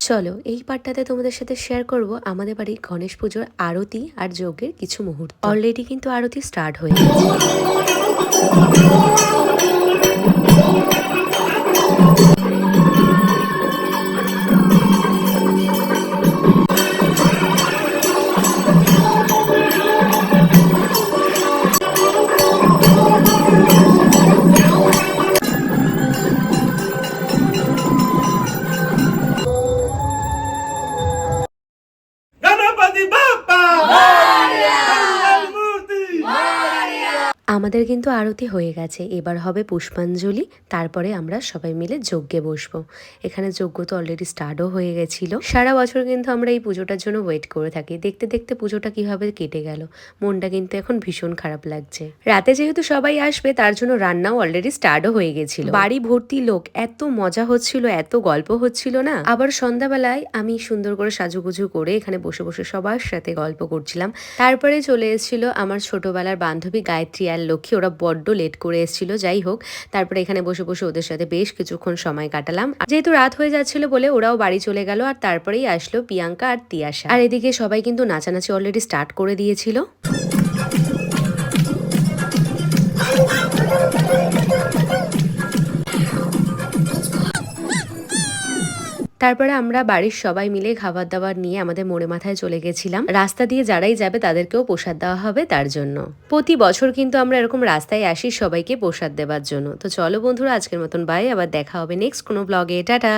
চলো এই পার্টটাতে তোমাদের সাথে শেয়ার করব আমাদের বাড়ির গণেশ পুজোর আরতি আর যজ্ঞের কিছু মুহূর্ত। অলরেডি কিন্তু আরতি স্টার্ট হয়ে গেছে। गणपति बाप्पा मूर्ति আমাদের কিন্তু আরতি হয়ে গেছে, এবার হবে পুষ্পাঞ্জলি, তারপরে আমরা সবাই মিলে যজ্ঞে বসবো। এখানে যজ্ঞ তো অলরেডি স্টার্টও হয়ে গেছিল। সারা বছর কিন্তু আমরা এই পুজোটার জন্য ওয়েট করে থাকি, দেখতে দেখতে পুজোটা কিভাবে কেটে গেল। মনটা কিন্তু এখন ভীষণ খারাপ লাগছে। রাতে যেহেতু সবাই আসবে তার জন্য রান্নাও অলরেডি স্টার্টও হয়ে গেছিল। বাড়ি ভর্তি লোক, এত মজা হচ্ছিল, এত গল্প হচ্ছিল না। আবার সন্ধ্যাবেলায় আমি সুন্দর করে সাজুগুজু করে এখানে বসে বসে সবার সাথে গল্প করছিলাম। তারপরে চলে এসেছিল আমার ছোটবেলার বান্ধবী গায়ত্রী আর লক্ষ্মী, ওরা বড্ড লেট করে এসেছিল। যাই হোক, তারপরে এখানে বসে বসে ওদের সাথে বেশ কিছুক্ষণ সময় কাটালাম। যেহেতু রাত হয়ে যাচ্ছিল বলে ওরাও বাড়ি চলে গেল, আর তারপরেই আসলো প্রিয়াঙ্কা আর তিয়াশা। আর এদিকে সবাই কিন্তু নাচানাচি অলরেডি স্টার্ট করে দিয়েছিল। তারপরে আমরা বাড়ির সবাই মিলে খাবার দাবার নিয়ে আমাদের মোড়ে মাথায় চলে গেছিলাম। রাস্তা দিয়ে যারাই যাবে তাদেরকেও প্রসাদ দেওয়া হবে তার জন্য। প্রতি বছর কিন্তু আমরা এরকম রাস্তায় আসি সবাইকে প্রসাদ দেওয়ার জন্য। তো চলো বন্ধুরা, আজকের মতন বাই, আবার দেখা হবে নেক্সট কোনো ব্লগে। টাটা।